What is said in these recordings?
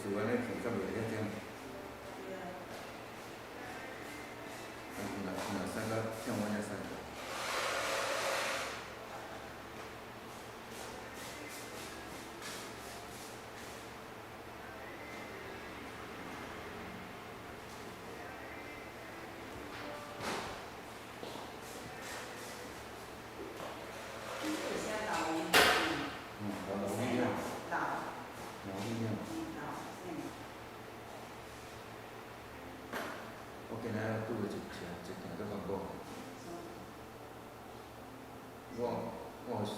厝安尼去，较袂遐忝。若使到像阮遐使。我今仔拄着一件足艰苦。我熟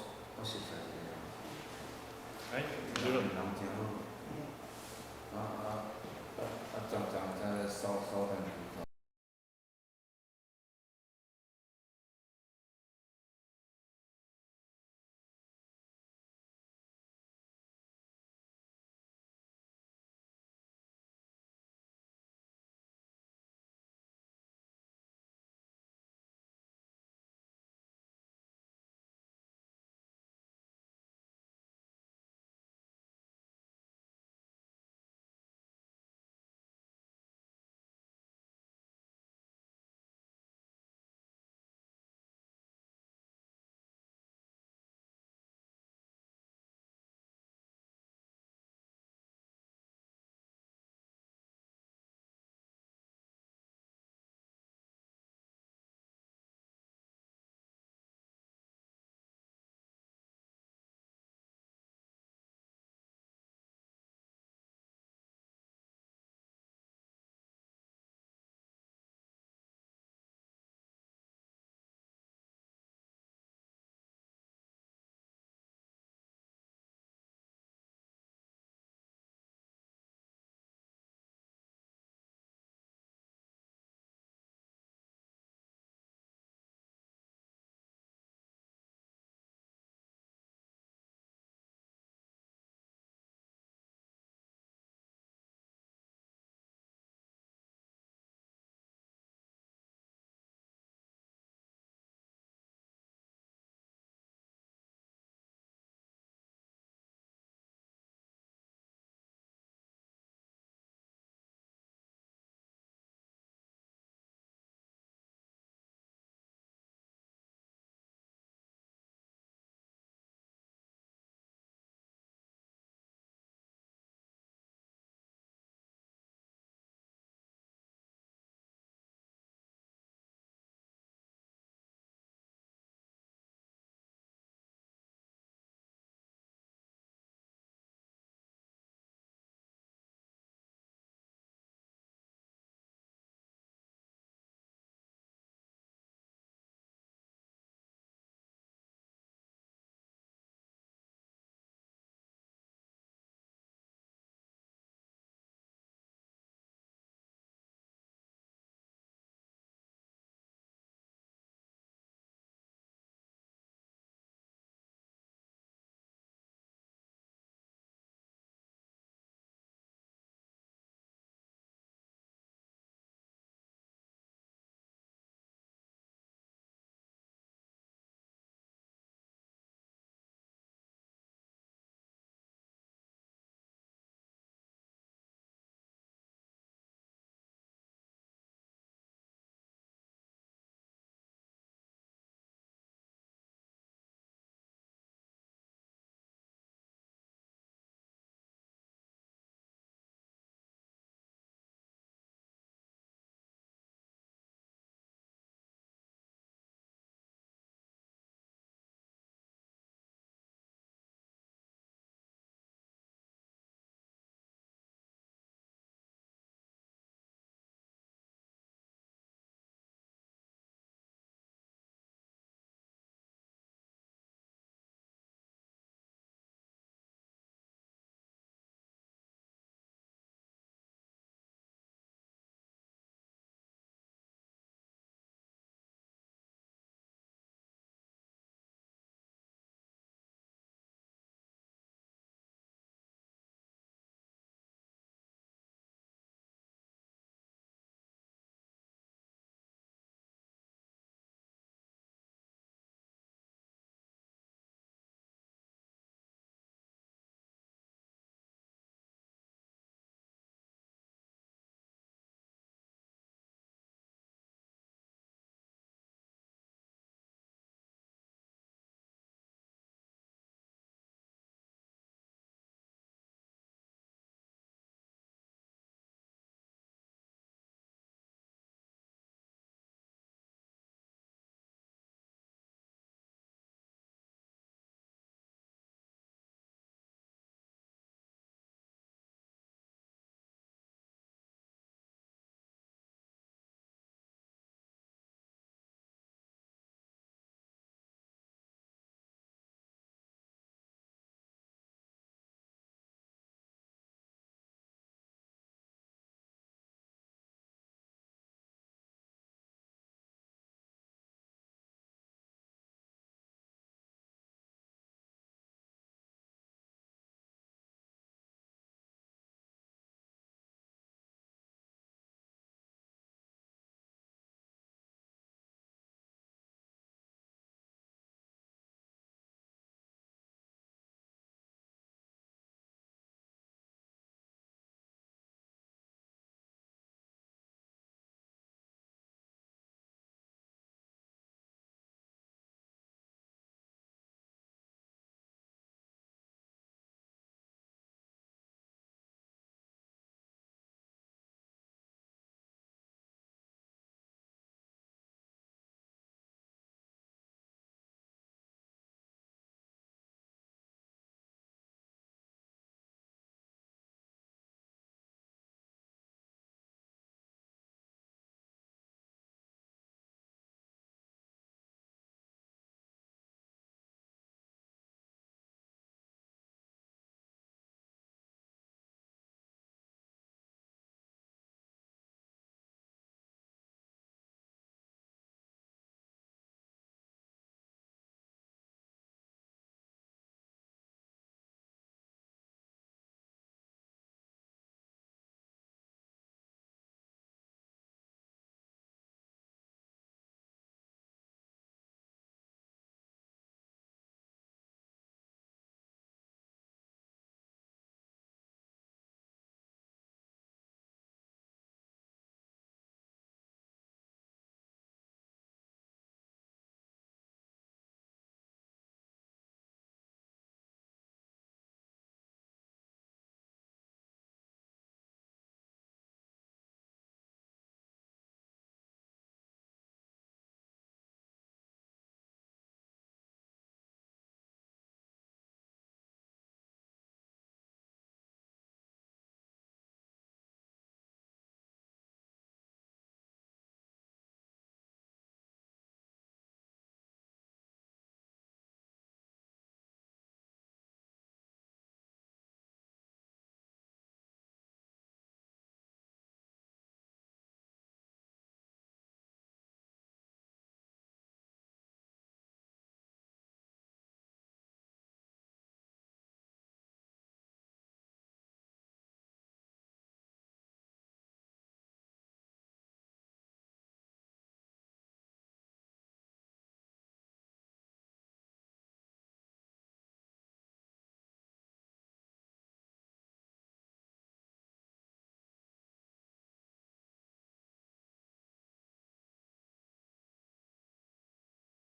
悉一个。哎，人真好。昨才扫饭。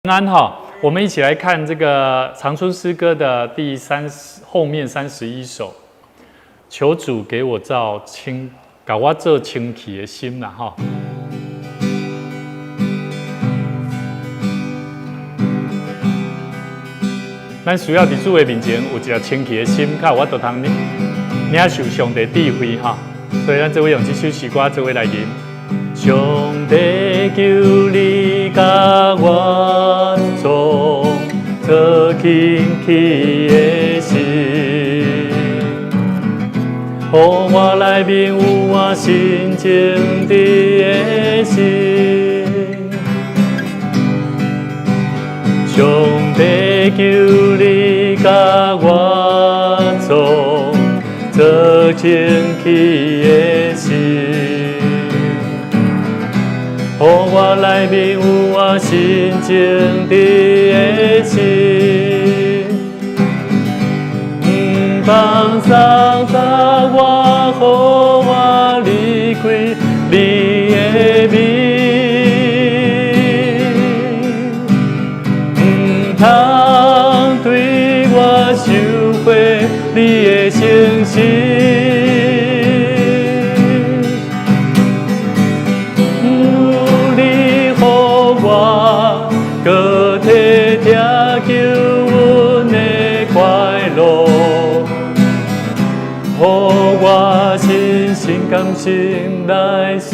安哈，我们一起来看这个长春诗歌的后面31首。求主给我造给我做清气的心啦哈。咱需要伫主的面前有一个清气的心，较有法度通领受上帝智慧哈。所以咱做伙用这首诗歌做伙来吟。上帝求你甲我做清气的心，予我内面有我心情的心。上帝求你甲我做清气的心，予我内面有我心情的心，唔放松在我，予我离开你的面，唔通对我收回你的诚心。搁体贴求阮的快乐，予我心甘心来顺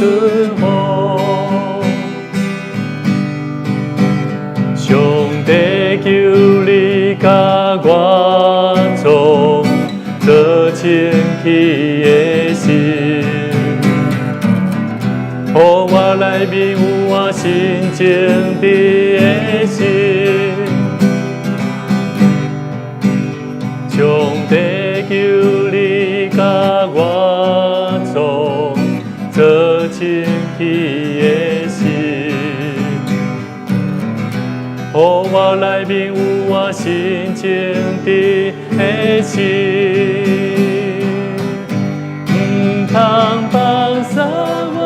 服。上帝求你甲我做清气的心，予我内面有我心情的心。上帝求你甲我做清气的心，予我内面有我心情的心，唔通放松我。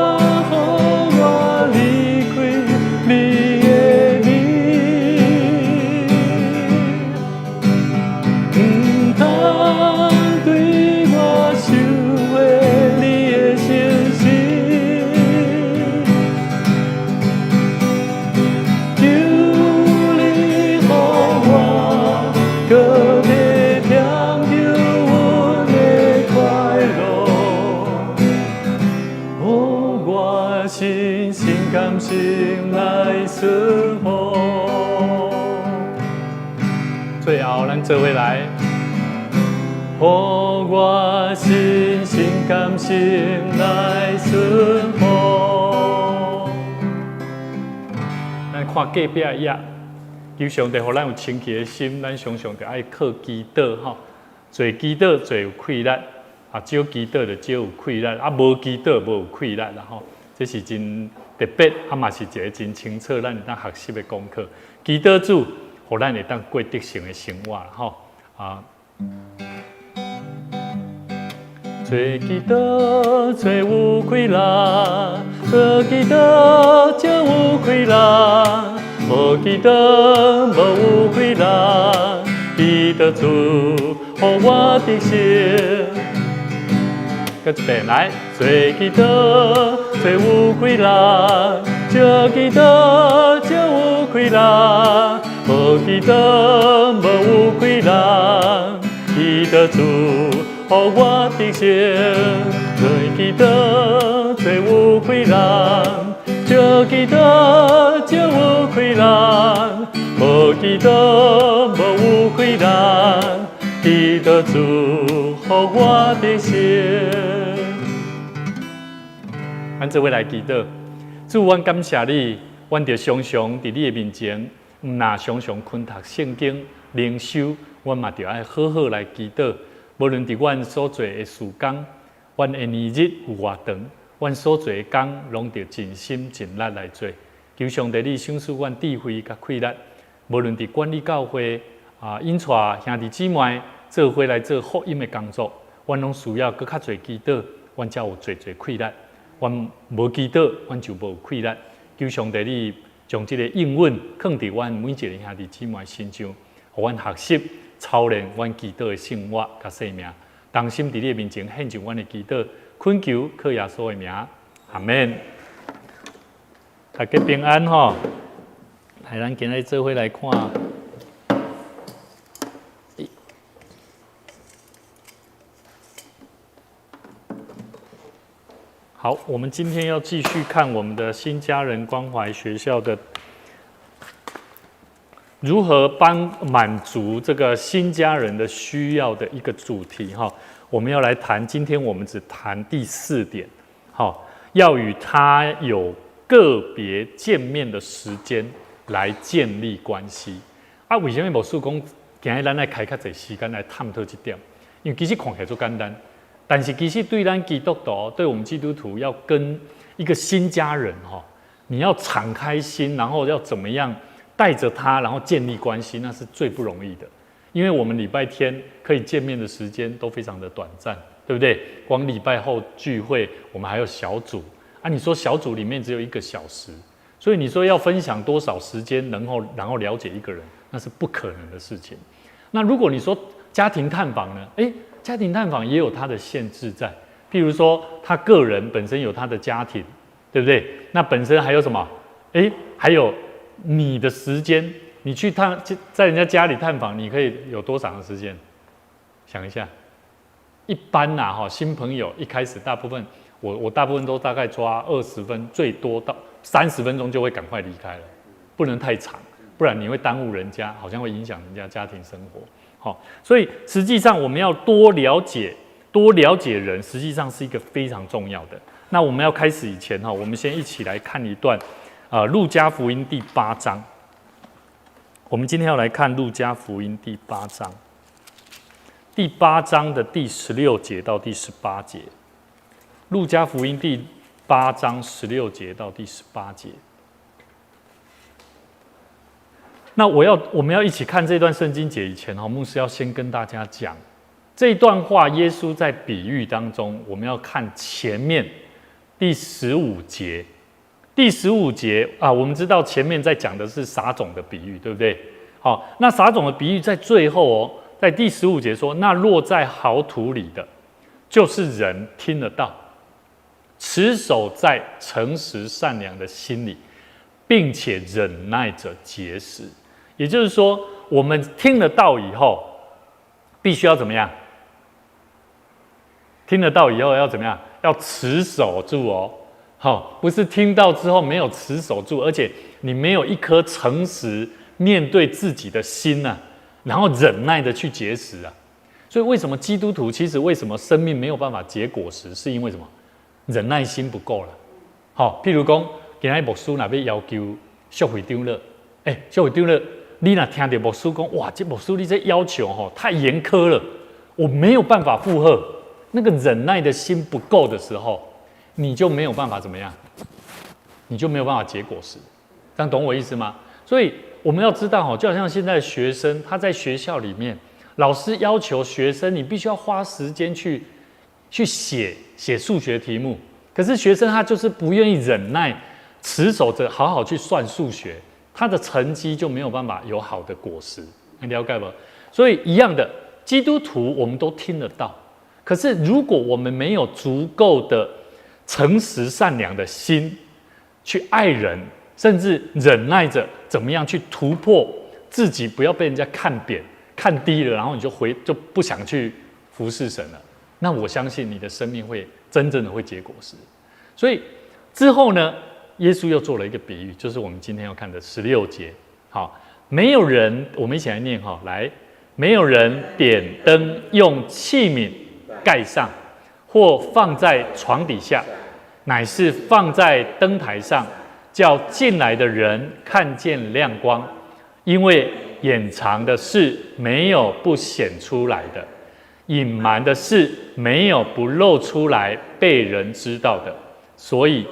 心来顺服，最后咱做伙来，予我心甘心来顺服。咱看隔壁页，求上帝，互咱有清气的心，咱常常就爱靠祈祷吼。做祈祷做有气力，少祈祷就少有气力，无祈祷无有气力啦吼。这是真特别，嘛是一个真清楚咱会当学习的功课。祈祷主，互咱会当过得胜的生活吼做祈祷做有气力，做祈祷就有气力，无祈祷无有气力。祈祷主，互我得胜。搁一遍来，做祈祷做有气力，做祈祷就有气力，无祈祷无有气力。祈祷主，互我得胜。做祈祷做有气力，做祈祷就有气力，无祈祷无有气力。祈祷主，互我得胜。咱做伙来祈祷，主，阮感谢你，阮着常常伫你的面前，毋那常常困读圣经、灵修，阮嘛着爱好好来祈祷。无论伫阮所做的事工，阮的年日有偌长，阮所做的工，拢着尽心尽力来做。求上帝你赏赐阮智慧甲气力，无论伫管理教会引带兄弟姊妹做伙来做福音的工作，阮拢需要搁较侪祈祷，阮才有侪气力。阮无祈祷，阮就无气力。求上帝你将这个应允放伫阮每一个兄弟姊妹身上，互阮学习操练阮祈祷的生活甲生命。当心伫你面前献上阮的祈祷，恳求靠耶稣的名，阿门。大家平安吼！来，咱今日做伙来看。好，我们今天要继续看我们的新家人关怀学校的如何满足这个新家人的需要的一个主题哈。我们要来谈，今天我们只谈第4点，好，要与他有个别见面的时间来建立关系。啊，为什么牧师讲今日咱来开较侪时间来探讨这点？因为其实看起来就简单。但是其实对咱基督徒，对我们基督徒要跟一个新家人你要敞开心，然后要怎么样带着他，然后建立关系，那是最不容易的。因为我们礼拜天可以见面的时间都非常的短暂，对不对？光礼拜后聚会，我们还有小组啊。你说小组里面只有1个小时，所以你说要分享多少时间，然后了解一个人，那是不可能的事情。那如果你说家庭探访呢？家庭探访也有它的限制在，譬如说他个人本身有他的家庭，对不对？那本身还有什么？还有你的时间，你去在人家家里探访，你可以有多长的时间？想一下，一般新朋友一开始大部分，我大部分都大概抓20分，最多到30分钟就会赶快离开了，不能太长，不然你会耽误人家，好像会影响人家家庭生活。所以实际上我们要多了解人，实际上是一个非常重要的。那我们要开始以前我们先一起来看一段路加福音第8章。我们今天要来看路加福音第8章，第8章的第16节到第18节。路加福音第8章16节到第18节。那我们要一起看这段圣经节以前牧师要先跟大家讲这一段话，耶稣在比喻当中，我们要看前面第15节。第15节我们知道前面在讲的是撒种的比喻，对不对？好，那撒种的比喻在最后在第15节说，那落在好土里的，就是人听得到，持守在诚实善良的心里，并且忍耐着结实。也就是说，我们听得到以后，必须要怎么样？听得到以后要怎么样？要持守住不是听到之后没有持守住，而且你没有一颗诚实面对自己的心然后忍耐的去结实所以为什么基督徒其实为什么生命没有办法结果实，是因为什么？忍耐心不够了。譬如说，今天牧师若要要求赎会长了，赎会长了。你若听到牧师讲，哇，这牧师你这要求太严苛了，我没有办法负荷。那个忍耐的心不够的时候，你就没有办法怎么样？你就没有办法结果实。这样懂我意思吗？所以我们要知道就好像现在的学生，他在学校里面，老师要求学生，你必须要花时间去写数学题目，可是学生他就是不愿意忍耐，持守着好好去算数学。他的成绩就没有办法有好的果实，你了解吗？所以一样的，基督徒我们都听得到，可是如果我们没有足够的诚实善良的心去爱人，甚至忍耐着怎么样去突破自己，不要被人家看扁、看低了，然后你就不想去服侍神了，那我相信你的生命会真正的会结果实。所以之后呢，耶稣又做了一个比喻，就是我们今天要看的16节。好，没有人，我们一起来念来，没有人点灯用器皿盖上，或放在床底下，乃是放在灯台上，叫进来的人看见亮光。因为掩藏的事没有不显出来的，隐瞒的事没有不露出来被人知道的。所以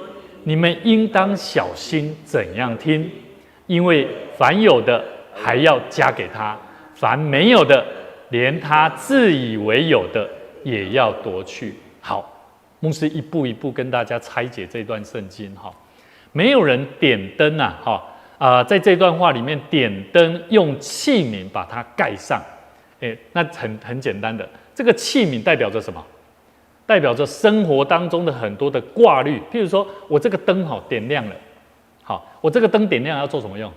你们应当小心怎样听，因为凡有的还要加给他，凡没有的，连他自以为有的也要夺去。好，牧师一步一步跟大家拆解这段圣经。没有人点灯在这段话里面，点灯用器皿把它盖上。那很简单的，这个器皿代表着什么？代表着生活当中的很多的挂虑。譬如说，我这个灯点亮了，好，我这个灯点亮要做什么用？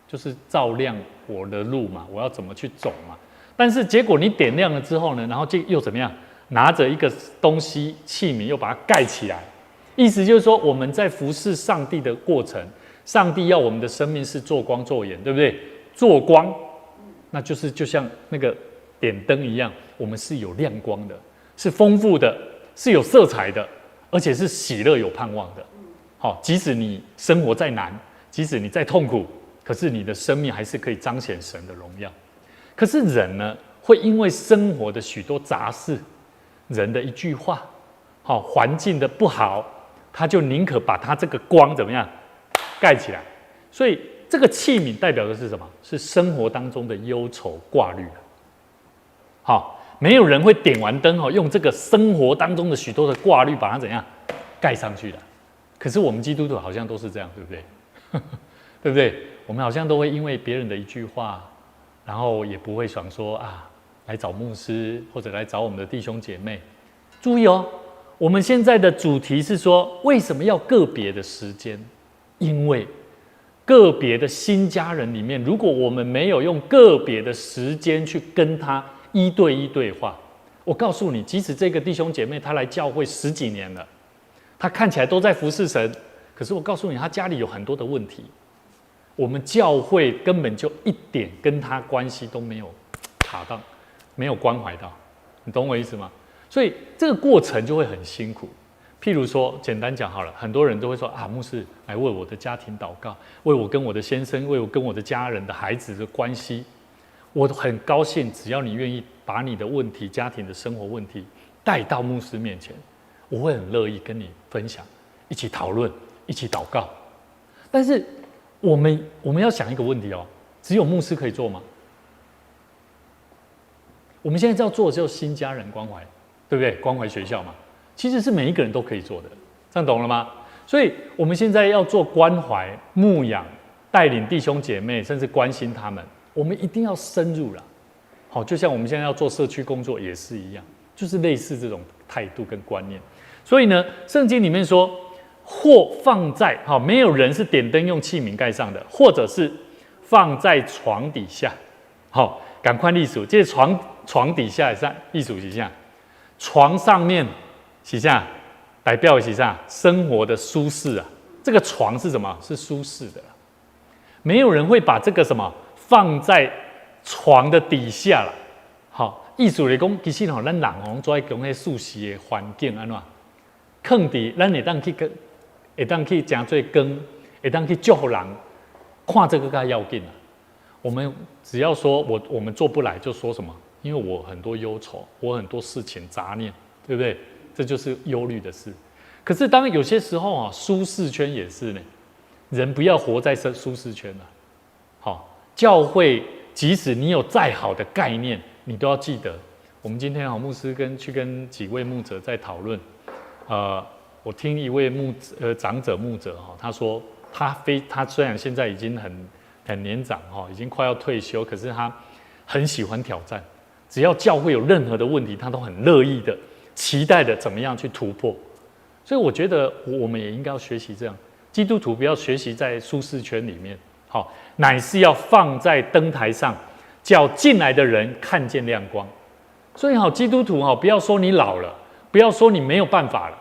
就是照亮我的路嘛，我要怎么去走嘛。但是结果你点亮了之后呢，然后又怎么样？拿着一个东西器皿又把它盖起来。意思就是说，我们在服侍上帝的过程，上帝要我们的生命是做光做盐，对不对？做光，那就是就像那个点灯一样，我们是有亮光的，是丰富的，是有色彩的，而且是喜乐有盼望的。好，即使你生活再难，即使你再痛苦，可是你的生命还是可以彰显神的荣耀。可是人呢，会因为生活的许多杂事，人的一句话，环境的不好，他就宁可把他这个光怎么样盖起来。所以这个器皿代表的是什么？是生活当中的忧愁挂虑。好，没有人会点完灯用这个生活当中的许多的挂虑把它怎样盖上去的。可是我们基督徒好像都是这样，对不对？对不对？我们好像都会因为别人的一句话，然后也不会想说来找牧师或者来找我们的弟兄姐妹。注意哦，我们现在的主题是说，为什么要个别的时间？因为个别的新家人里面，如果我们没有用个别的时间去跟他一对一对话，我告诉你，即使这个弟兄姐妹他来教会10几年了，他看起来都在服侍神，可是我告诉你，他家里有很多的问题。我们教会根本就一点跟他关系都没有卡到，没有关怀到，你懂我意思吗？所以这个过程就会很辛苦。譬如说，简单讲好了，很多人都会说牧师来为我的家庭祷告，为我跟我的先生，为我跟我的家人的孩子的关系。我很高兴，只要你愿意把你的问题、家庭的生活问题带到牧师面前，我会很乐意跟你分享，一起讨论，一起祷告。但是我们要想一个问题哦，只有牧师可以做吗？我们现在要做的就是新家人关怀，对不对？关怀学校嘛，其实是每一个人都可以做的，这样懂了吗？所以我们现在要做关怀、牧养、带领弟兄姐妹，甚至关心他们，我们一定要深入了。好，就像我们现在要做社区工作也是一样，就是类似这种态度跟观念。所以呢，圣经里面说，或放在没有人是点灯用器皿盖上的，或者是放在床底下。好，赶快历数，这床底下上历数一下，床上面是啥？代表的是啥？生活的舒适啊。这个床是什么？是舒适的。没有人会把这个什么放在床的底下啦。好，意思来讲，其实咱人做在讲迄舒适的环境安怎？放伫咱会当去真做光，会当去祝福人，看这个较要紧啊。我们只要说我们做不来，就说什么？因为我很多忧愁，我很多事情杂念，对不对？这就是忧虑的事。可是当有些时候舒适圈也是呢，人不要活在舒适圈了。好，教会即使你有再好的概念，你都要记得。我们今天牧师去跟几位牧者在讨论，我听一位长者牧者他说他虽然现在已经很年长已经快要退休，可是他很喜欢挑战。只要教会有任何的问题，他都很乐意的、期待的怎么样去突破。所以我觉得我们也应该要学习这样，基督徒不要学习在舒适圈里面，乃是要放在灯台上，叫进来的人看见亮光。所以基督徒不要说你老了，不要说你没有办法了，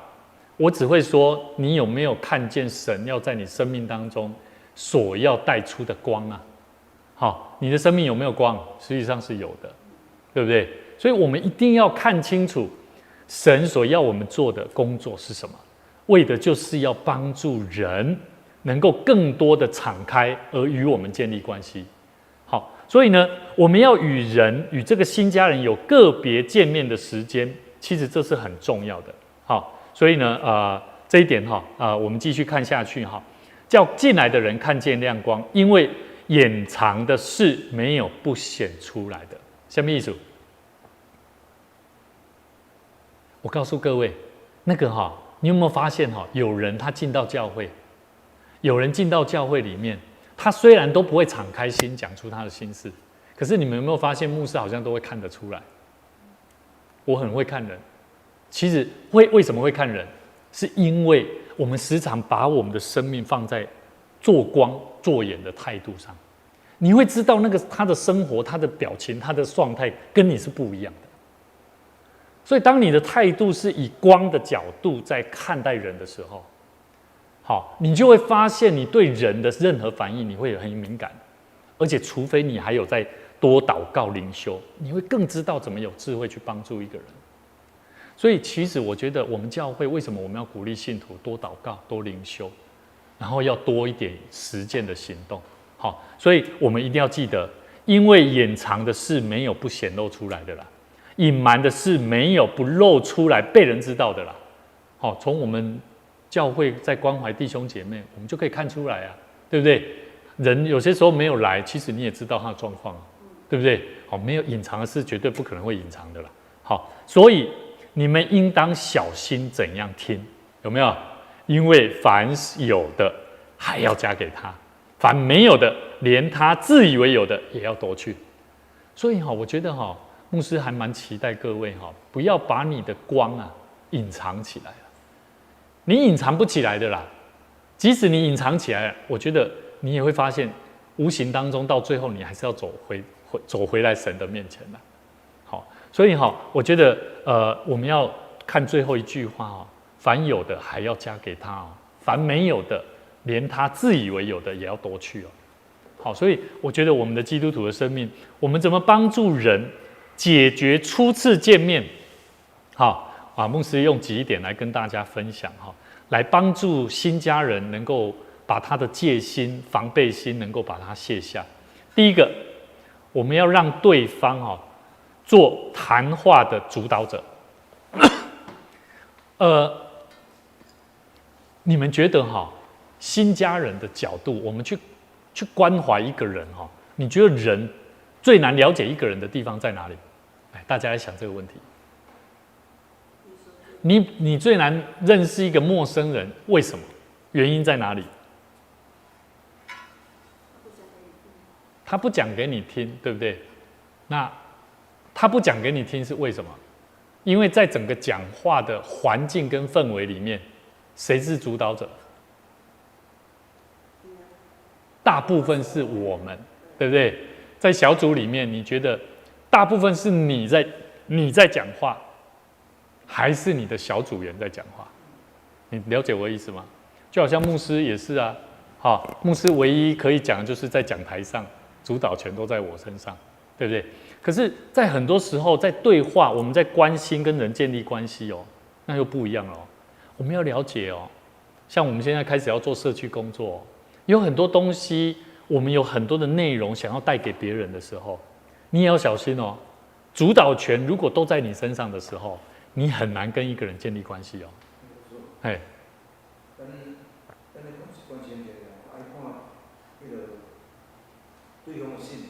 我只会说你有没有看见神要在你生命当中所要带出的光啊？好，你的生命有没有光？实际上是有的。对不对？所以我们一定要看清楚神所要我们做的工作是什么，为的就是要帮助人能够更多的敞开，而与我们建立关系。好，所以呢，我们要与这个新家人有个别见面的时间，其实这是很重要的。好，所以呢，这一点我们继续看下去叫进来的人看见亮光，因为掩藏的事没有不显出来的。什么意思？我告诉各位，那个你有没有发现有人他进到教会，有人进到教会里面，他虽然都不会敞开心讲出他的心事，可是你们有没有发现，牧师好像都会看得出来？我很会看人，其实为什么会看人？是因为我们时常把我们的生命放在做光做盐的态度上，你会知道那个他的生活、他的表情、他的状态跟你是不一样的。所以，当你的态度是以光的角度在看待人的时候，好，你就会发现你对人的任何反应，你会很敏感，而且除非你还有在多祷告灵修，你会更知道怎么有智慧去帮助一个人。所以，其实我觉得我们教会为什么我们要鼓励信徒多祷告、多灵修，然后要多一点实践的行动。好，所以我们一定要记得，因为掩藏的事没有不显露出来的啦。隐瞒的事没有不露出来被人知道的啦。好，从我们教会在关怀弟兄姐妹，我们就可以看出来啊，对不对？人有些时候没有来，其实你也知道他的状况，对不对？好，没有隐藏的事，绝对不可能会隐藏的啦。好，所以你们应当小心怎样听，有没有？因为凡有的还要加给他，凡没有的，连他自以为有的也要夺去。所以我觉得牧师还蛮期待各位不要把你的光隐藏起来了，你隐藏不起来的啦。即使你隐藏起来了，我觉得你也会发现，无形当中到最后你还是要走回来神的面前啦。好，所以我觉得我们要看最后一句话凡有的还要加给他凡没有的，连他自以为有的也要夺去好，所以我觉得我们的基督徒的生命，我们怎么帮助人解决初次见面？牧师用几点来跟大家分享来帮助新家人能够把他的戒心、防备心能够把它卸下。第一个，我们要让对方做谈话的主导者。你们觉得新家人的角度，我们去关怀一个人你觉得人最难了解一个人的地方在哪里？大家来想这个问题。你最难认识一个陌生人，为什么？原因在哪里？他不讲给你听，对不对？那他不讲给你听是为什么？因为在整个讲话的环境跟氛围里面，谁是主导者？大部分是我们，对不对？在小组里面，你觉得大部分是你在讲话，还是你的小组员在讲话？你了解我的意思吗？就好像牧师也是啊，牧师唯一可以讲的就是在讲台上，主导权都在我身上，对不对？可是，在很多时候，在对话，我们在关心跟人建立关系那又不一样了我们要了解像我们现在开始要做社区工作有很多东西，我们有很多的内容想要带给别人的时候，你也要小心主导权如果都在你身上的时候，你很难跟一个人建立关系哎。关心者爱看迄个对方的性格，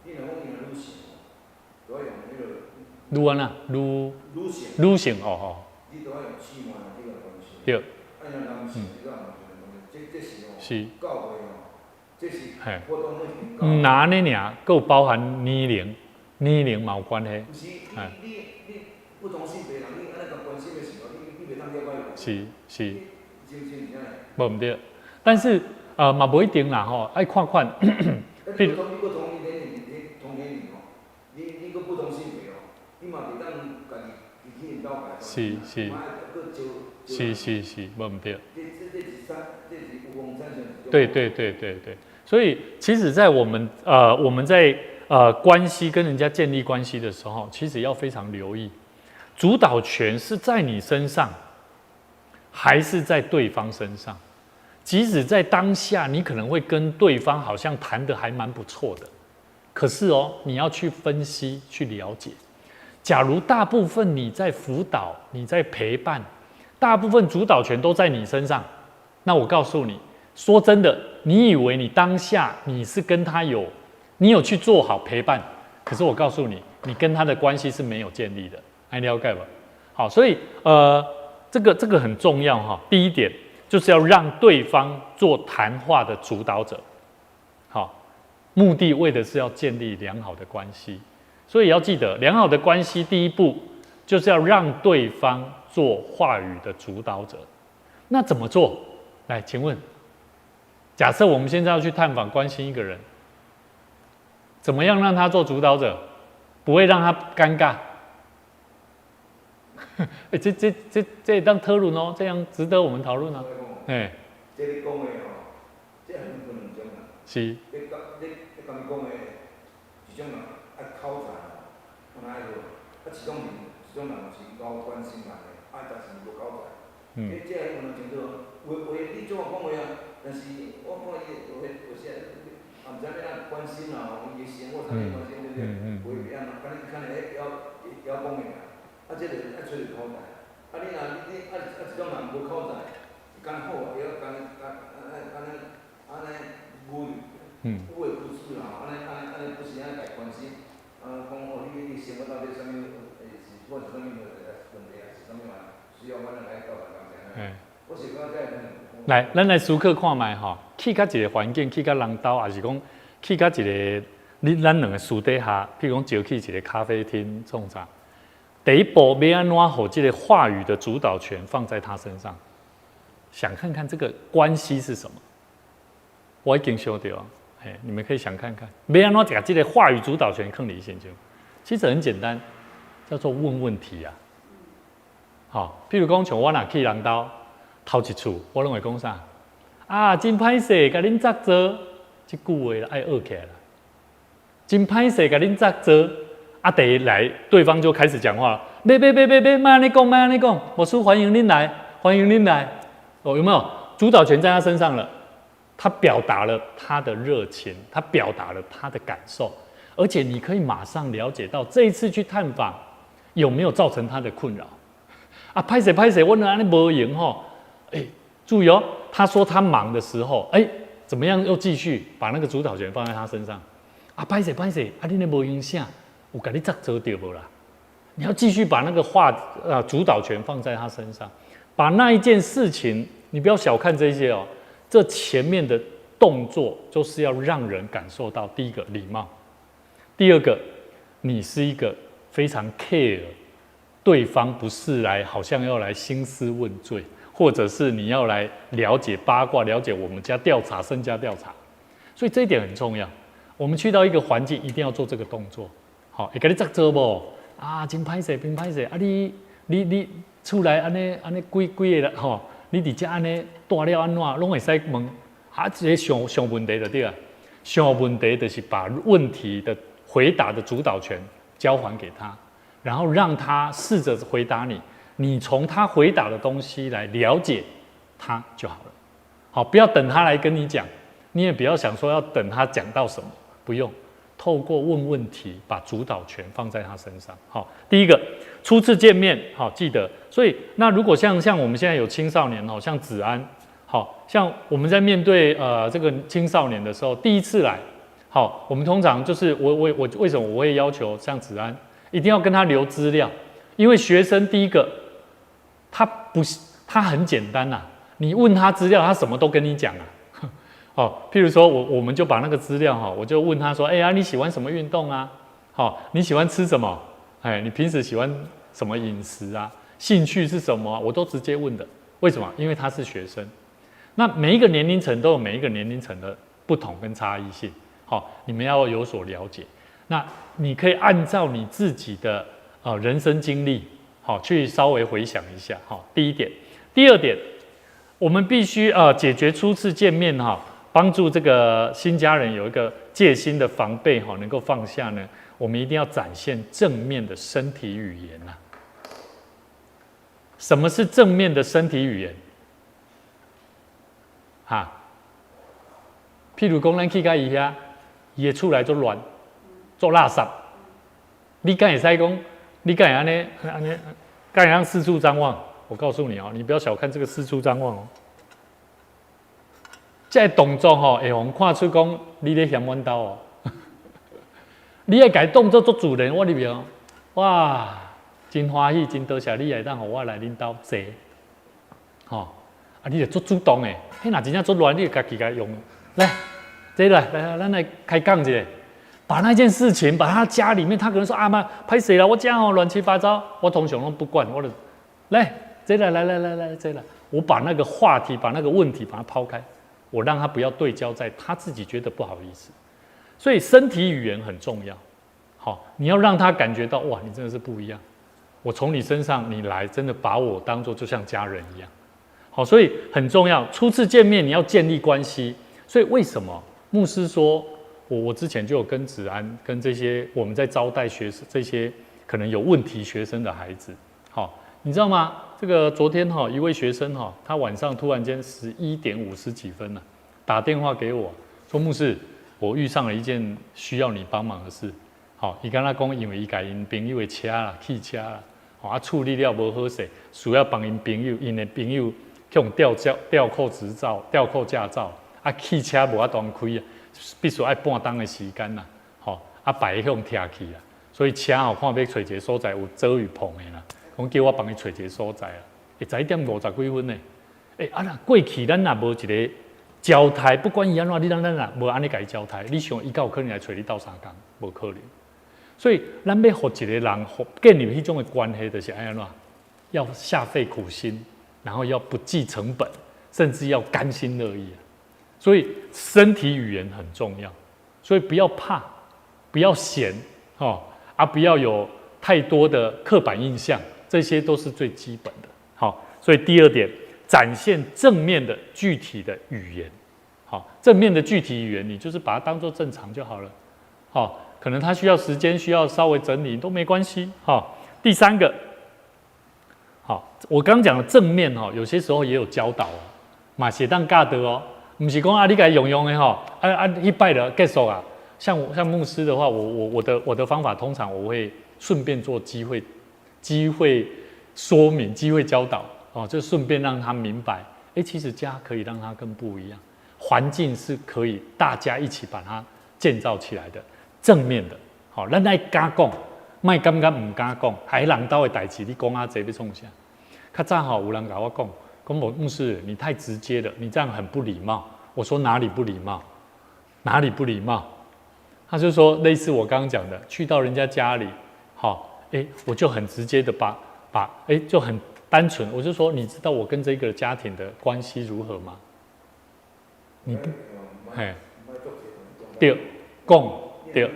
你若讲伊若女性，就要用迄个女安那女性你就要用试探这个关系。对。按像男性，你讲这是教会这是活动的频道。唔拿呢尔，佮包含年龄嘛有关系。不是，你不同性别人，你安尼甲关心的时候，你袂当了解伊。是。无唔对，但是嘛不一定啦爱看看。比如同年龄你个不同性别你嘛袂当家己去引导白。是，无唔对。对。所以其实，在我们在关系跟人家建立关系的时候，其实要非常留意，主导权是在你身上，还是在对方身上？即使在当下，你可能会跟对方好像谈得还蛮不错的，可是你要去分析、去了解。假如大部分你在辅导、你在陪伴，大部分主导权都在你身上，那我告诉你，说真的，你以为你当下你是跟他你有去做好陪伴，可是我告诉你，你跟他的关系是没有建立的，还了解吧？好，所以这个很重要第一点就是要让对方做谈话的主导者。目的为的是要建立良好的关系。所以要记得，良好的关系第一步就是要让对方做话语的主导者。那怎么做？来，请问，假设我们现在要去探访、关心一个人，怎么样让他做主导者，不会让他尴尬？这当讨论哦，这样值得我们讨论啊。哎，这你讲的吼，这很不能种人。是。你讲的一种人爱口才吼，安那个，一种人是高关心人的，但是无口才。这有能程度，话你怎啊讲话啊？但是我看伊有时也唔知要哪关心啊，伊生活啥物关心对不对？话别安那，看你要讲的啊，这个爱找着口才。你若一种人无口才，讲好啊，要讲安尼语语的不是啦，安尼不是安尼来关心，讲哦你生活到底啥物是我是啥物问题啊？是啥物啊？需要我来教大家。我是讲这。来，咱来思考看卖吼，去到一个环境，去到人兜，还是讲去到一个咱两个私底下，譬如讲招去一个咖啡厅创啥？第一步要安怎让这个话语的主导权放在他身上？想看看这个关系是什么？我已经想到啊，你们可以想看看，要安怎把这个话语主导权放你身上？其实很简单，叫做问问题啊。好，譬如讲像我若去人兜。头一次，我拢会讲啥？啊，真歹势，甲恁作做，这句话啦，爱学起来啦。真歹势，甲恁作做，啊，第一来，对方就开始讲话，别，慢安尼讲，慢安尼讲，我说欢迎恁来，欢迎恁来。哦，有没有？主导权在他身上了，他表达了他的热情，他表达了他的感受，而且你可以马上了解到这一次去探访有没有造成他的困扰。啊，歹势，我安尼无闲吼。注意哦，他说他忙的时候，怎么样？又继续把那个主导权放在他身上。啊，歹势，啊，你那无影响，有甲你作做对不啦？你要继续把那个主导权放在他身上，把那一件事情，你不要小看这些哦。这前面的动作就是要让人感受到，第一个礼貌，第二个你是一个非常 care 对方，不是好像要来兴师问罪。或者是你要来了解八卦，了解我们家调查、身家调查，所以这一点很重要。我们去到一个环境，一定要做这个动作。好，会给你作做无？啊，真歹势，真歹势！啊，你厝内安尼几个啦吼？你伫遮安尼大了安怎？拢会使问。啊，这个上问题就对了。上问题就是把问题的回答的主导权交还给他，然后让他试着回答你。你从他回答的东西来了解他就好了。好，不要等他来跟你讲，你也不要想说要等他讲到什么，不用。透过问问题，把主导权放在他身上。好，第一个，初次见面，好，记得。所以，那如果像我们现在有青少年，像子安，好像我们在面对这个青少年的时候，第一次来，好，我们通常就是我为什么我会要求像子安一定要跟他留资料，因为学生第一个。他很简单呐、你问他资料，他什么都跟你讲啊。好，譬如说我们就把那个资料哈，我就问他说，你喜欢什么运动啊？好，你喜欢吃什么？你平时喜欢什么饮食啊？兴趣是什么？我都直接问的。为什么？因为他是学生。那每一个年龄层都有每一个年龄层的不同跟差异性。好，你们要有所了解。那你可以按照你自己的人生经历。好，去稍微回想一下。好，第一点，第二点，我们必须解决初次见面帮助这个新家人有一个戒心的防备能够放下呢。我们一定要展现正面的身体语言呐。什么是正面的身体语言？譬如讲，咱去到伊遐，伊的厝内做乱，做垃圾，你敢会使讲？你敢会安尼，敢会让四处张望？我告诉你哦，你不要小看这个四处张望哦。这个动作会让看出讲你咧嫌阮兜哦。你要改动作做主人，我入面哇，真欢喜，真多谢你来当互我来恁兜坐。你就做主动诶，若真正做乱，你就家己用来，这来，咱来开讲一下，把那件事情，把他家里面，他可能说啊妈，拍谁了？我家哦乱七八糟，我通常都不管，我的来，这来，这来，我把那个话题，把那个问题把它抛开，我让他不要对焦在他自己觉得不好意思，所以身体语言很重要。好，你要让他感觉到哇，你真的是不一样。我从你身上你来，真的把我当作就像家人一样。好，所以很重要。初次见面你要建立关系，所以为什么牧师说，我之前就有跟子安跟这些我们在招待学生这些可能有问题学生的孩子，好，你知道吗？这个昨天一位学生他晚上突然间11点50几分了，打电话给我说，牧师，我遇上了一件需要你帮忙的事。好，伊跟他讲，因为伊家因朋友的车啦、汽车啦，处理了无好势，需要帮因朋友，因的朋友去用吊扣执照、吊扣驾照，汽车无法当开啊，必须要半冬的时间啦，白向拆去啦，所以车看要找一个所在有遮雨棚的啦，讲叫我帮伊找一个所在啊，会11点50几分呢，那过去咱若无一个交代，不管伊安怎，咱若无安尼甲伊交代，你想伊敢有可能来找你斗相共？无可能。所以，咱要和一个人建立迄种的关系，就是安怎，要下费苦心，然后要不计成本，甚至要甘心乐意。所以，身体语言很重要。所以不要怕，不要嫌，不要有太多的刻板印象，这些都是最基本的。好，所以第二点，展现正面的具体的语言。好，正面的具体语言，你就是把它当作正常就好了。好。可能他需要时间，需要稍微整理都没关系。第三个，好，我刚刚讲的正面有些时候也有教导哦，嘛是当教的哦，不是讲你给他用的一拜的结束啊。像牧师的话，我的方法通常我会顺便做机会说明、机会教导就顺便让他明白，其实家可以让他更不一样，环境是可以大家一起把它建造起来的。正面的，好，咱爱敢讲，莫感觉唔敢讲，还人兜的代志，你讲这要创啥？较早有人甲我讲牧师，你太直接了，你这样很不礼貌。我说哪里不礼貌？哪里不礼貌？他就说类似我刚刚讲的，去到人家家里，我就很直接的就很单纯，我就说，你知道我跟这个家庭的关系如何吗？你不，对，讲。对，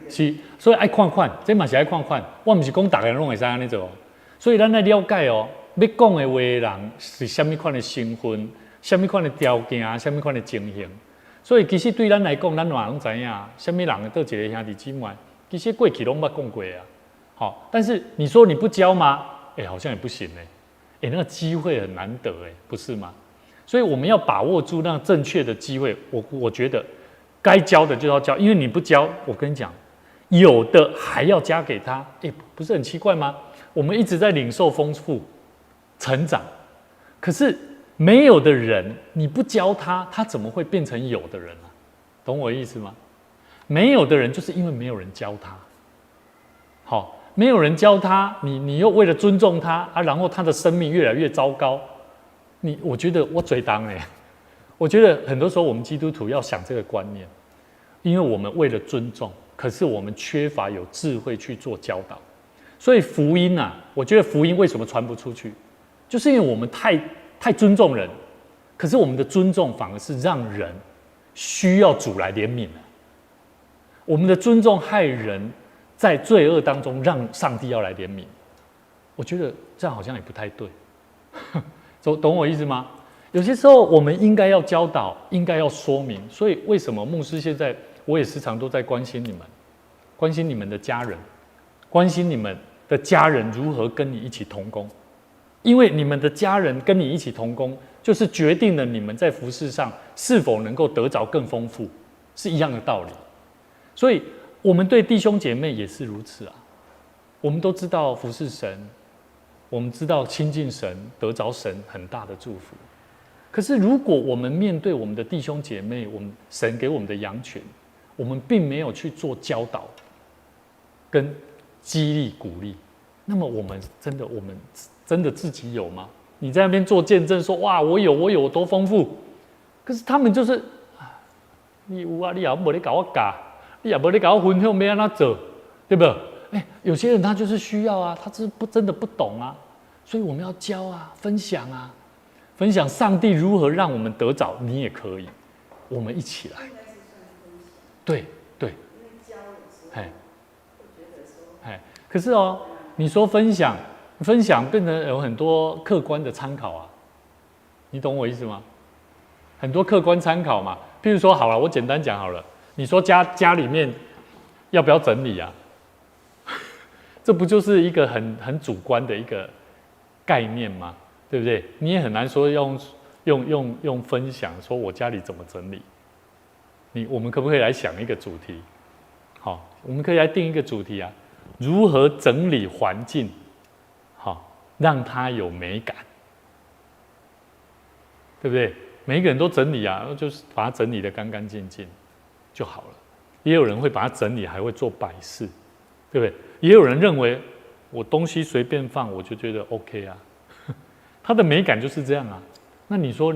是，所以爱看看，这嘛是爱看看。我唔是讲大家拢会使安尼做，所以咱来了解要讲的话的人是什么款的身份、什么款的条件、什么款的情形。所以其实对咱来讲，咱嘛拢知影，什么人倒一个兄弟姊妹，其实过去拢捌讲过啊。好，但是你说你不教吗？好像也不行那个机会很难得不是吗？所以我们要把握住那正确的机会，我觉得该教的就要教，因为你不教，我跟你讲，有的还要加给他，不是很奇怪吗？我们一直在领受丰富、成长，可是没有的人，你不教他，他怎么会变成有的人啊？懂我意思吗？没有的人，就是因为没有人教他。好，没有人教他，你又为了尊重他然后他的生命越来越糟糕。我觉得我嘴当我觉得很多时候我们基督徒要想这个观念，因为我们为了尊重，可是我们缺乏有智慧去做教导，所以福音我觉得福音为什么传不出去，就是因为我们太尊重人，可是我们的尊重反而是让人需要主来怜悯我们的尊重害人在罪恶当中让上帝要来怜悯，我觉得这样好像也不太对。懂我意思吗？有些时候我们应该要教导，应该要说明，所以为什么牧师现在我也时常都在关心你们，关心你们的家人，关心你们的家人如何跟你一起同工，因为你们的家人跟你一起同工，就是决定了你们在服事上是否能够得着更丰富，是一样的道理。所以我们对弟兄姐妹也是如此我们都知道服事神。我们知道亲近神得着神很大的祝福，可是如果我们面对我们的弟兄姐妹，我们神给我们的羊群，我们并没有去做教导跟激励鼓励，那么我们真的自己有吗？你在那边做见证说哇我有多丰富，可是他们就是，你有啊，你也没在搞我教，你也没在搞我分享要安怎做，对不？有些人他就是需要啊，他是真的不懂啊，所以我们要教啊，分享啊，分享上帝如何让我们得着，你也可以，我们一起来。对对。可是哦，你说分享变成有很多客观的参考啊，你懂我意思吗？很多客观参考嘛，譬如说好了，我简单讲好了，你说家里面要不要整理啊？这不就是一个很主观的一个概念吗？对不对？你也很难说用分享说我家里怎么整理。我们可不可以来想一个主题？好，我们可以来定一个主题啊，如何整理环境，好，让它有美感，对不对？每一个人都整理啊，就是把它整理得干干净净就好了。也有人会把它整理，还会做摆饰，对不对？也有人认为我东西随便放，我就觉得 OK 啊，它的美感就是这样啊。那你说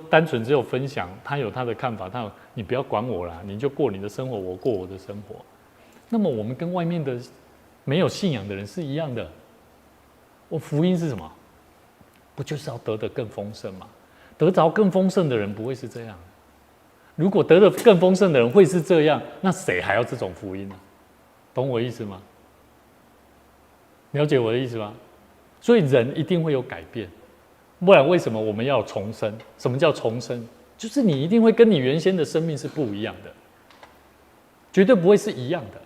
单纯只有分享，他有他的看法，你不要管我啦，你就过你的生活，我过我的生活。那么我们跟外面的没有信仰的人是一样的。我福音是什么？不就是要得的更丰盛吗？得着更丰盛的人不会是这样。如果得的更丰盛的人会是这样，那谁还要这种福音呢？懂我意思吗？了解我的意思吗？所以人一定会有改变，不然为什么我们要重生？什么叫重生？就是你一定会跟你原先的生命是不一样的，绝对不会是一样的。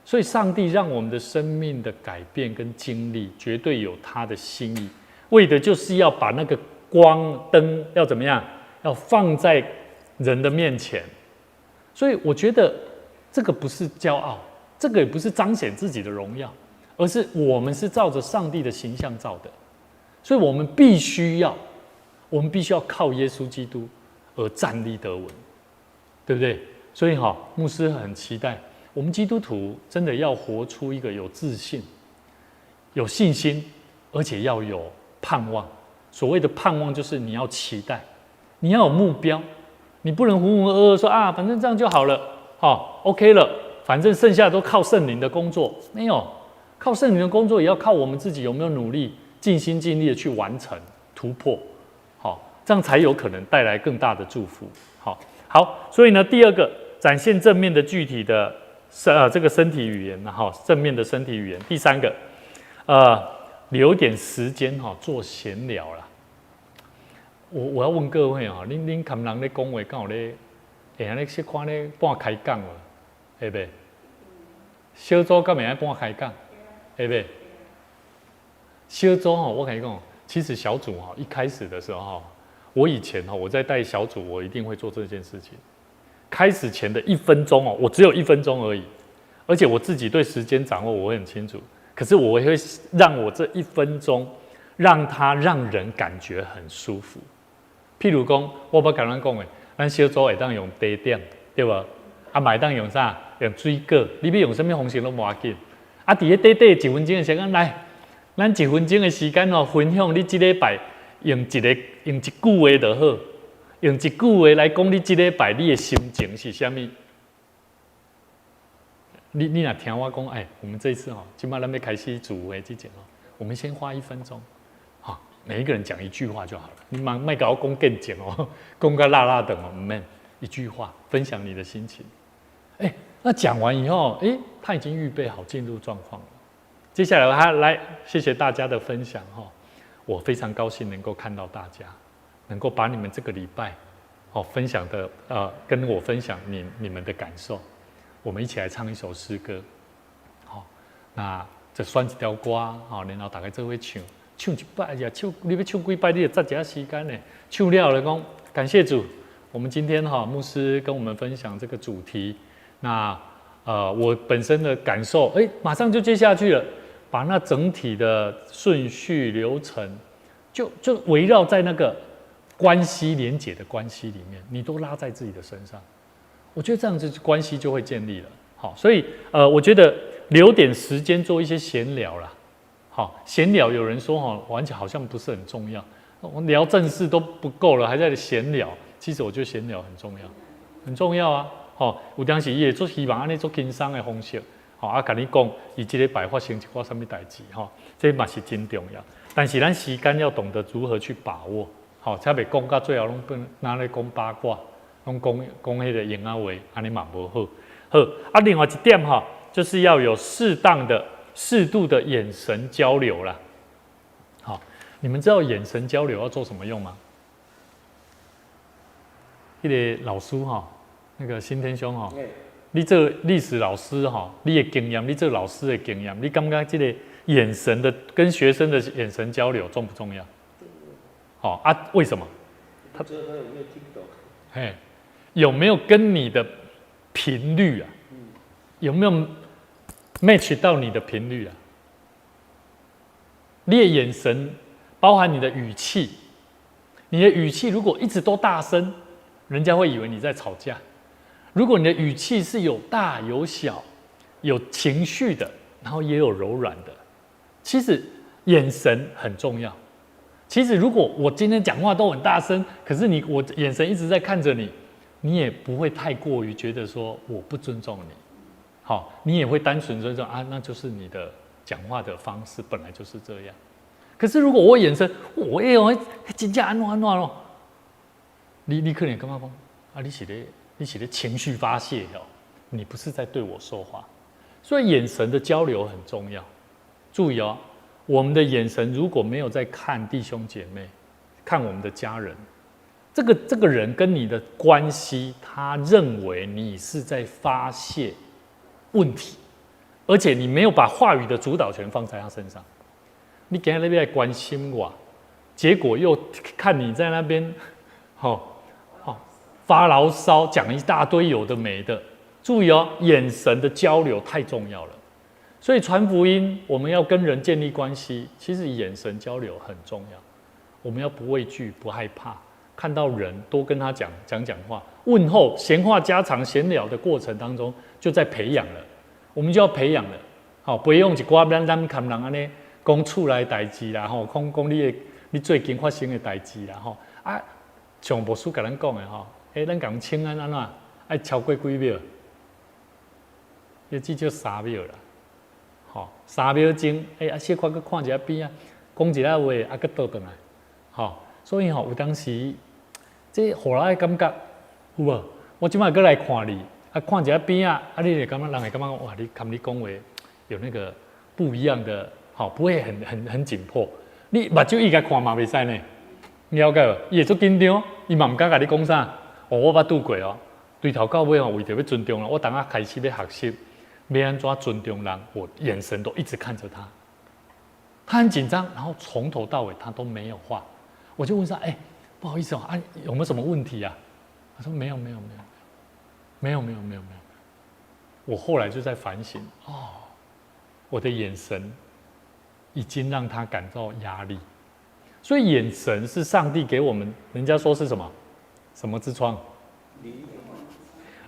所以上帝让我们的生命的改变跟经历，绝对有他的心意，为的就是要把那个光灯要怎么样，要放在人的面前。所以我觉得这个不是骄傲，这个也不是彰显自己的荣耀，而是我们是照着上帝的形象造的，所以我们必须要靠耶稣基督而站立得稳，对不对？所以牧师很期待我们基督徒真的要活出一个有自信、有信心，而且要有盼望。所谓的盼望，就是你要期待，你要有目标，你不能浑浑噩噩说啊，反正这样就好了，OK 了，反正剩下都靠圣灵的工作。没有，靠圣灵的工作也要靠我们自己有没有努力、尽心尽力的去完成、突破，这样才有可能带来更大的祝福。好，所以呢，第二个展现正面的具体的这个身体语言，正面的身体语言。第三个，留点时间做闲聊啦。我要问各位恁看人咧讲话，敢有咧会安尼去看咧半开讲无？会袂？小组敢会安半开讲？会袂？小组我跟你讲，其实小组一开始的时候我以前我在带小组，我一定会做这件事情。开始前的1分钟我只有1分钟而已，而且我自己对时间掌握我会很清楚。可是我会让我这1分钟，让人感觉很舒服。譬如讲，我要跟咱讲的，咱小组会当用茶点，对吧？嘛会当用啥？用水果，你要用什么方式都无要紧。伫咧短1分钟的时间，来，咱1分钟的时间分享你这礼拜用一句话就好。用一句话来讲，你这礼拜你的心情是什么？你若听我讲，我们这一次今麦咱要开始主会之前我们先花1分钟，每一个人讲一句话就好了。你莫甲我讲更简讲个辣的唔免一句话分享你的心情。那讲完以后，他已经预备好进入状况了。接下来来，谢谢大家的分享我非常高兴能够看到大家。能够把你们这个礼拜，分享的跟我分享你们的感受，我们一起来唱一首诗歌，那再选一条歌，然后大家做伙唱一摆呀，你要唱几摆，你就扎一下时间呢。唱了来讲，感谢主，我们今天牧师跟我们分享这个主题，那我本身的感受，马上就接下去了，把那整体的顺序流程，就围绕在那个关系连结的关系里面，你都拉在自己的身上，我觉得这样子关系就会建立了。所以我觉得留点时间做一些闲聊啦。闲聊有人说完全好像不是很重要，我聊正事都不够了，还在闲聊。其实我觉得闲聊很重要，很重要啊。有当时伊会做希望安尼做轻松的方式，甲你讲，伊即礼拜发生一寡什么代志，这嘛是真重要。但是咱时间要懂得如何去把握，才袂讲到最后拢变拿咧讲八卦，拢讲迄个闲话，安尼嘛无好。好，另外一点就是要有适度的眼神交流啦。好，你们知道眼神交流要做什么用吗？那个老师那个新天兄你做历史老师你的经验，你做老师的经验，你感觉这个眼神的跟学生的眼神交流重不重要？为什么？他有没有听懂？有没有跟你的频率啊？有没有 match 到你的频率啊？你的眼神包含你的语气，你的语气如果一直都大声，人家会以为你在吵架。如果你的语气是有大有小，有情绪的，然后也有柔软的，其实眼神很重要。其实如果我今天讲话都很大声，可是我眼神一直在看着你，你也不会太过于觉得说我不尊重你。你也会单纯尊重那就是你的讲话的方式本来就是这样。可是如果我眼神，真正安怎咯，你可能感觉讲你是在情绪发泄你不是在对我说话。所以眼神的交流很重要。注意我们的眼神如果没有在看弟兄姐妹，看我们的家人，这个人跟你的关系，他认为你是在发泄问题，而且你没有把话语的主导权放在他身上。你今天那边来关心我，结果又看你在那边发牢骚，讲一大堆有的没的。注意眼神的交流太重要了。所以传福音，我们要跟人建立关系，其实眼神交流很重要。我们要不畏惧、不害怕，看到人多跟他讲话，问候、闲话家常、闲聊的过程当中，就在培养了。我们就要培养了，不用一寡咱看人安尼讲厝内代志啦，讲你最近发生的代志啦，像牧师甲咱讲的咱讲请安怎爱超过几秒，至少3秒啦。3秒钟，小可去看一下边讲一下话，搁倒转来。所以有当时，这互人的感觉有无？我即摆搁来看你，看一下边你会感觉人会感觉哇，你看你讲话有那个不一样的，不会很紧迫。你目睭伊甲看嘛袂使呢，了解无？伊会足紧张，伊嘛毋敢甲你讲啥。我捌拄过对头到尾为着要尊重我当下开始要学习。要安怎尊重人，我眼神都一直看着他，他很紧张，然后从头到尾他都没有话，我就问他，不好意思有没有什么问题啊？他说没有。我后来就在反省，我的眼神已经让他感到压力，所以眼神是上帝给我们，人家说是什么？什么之窗？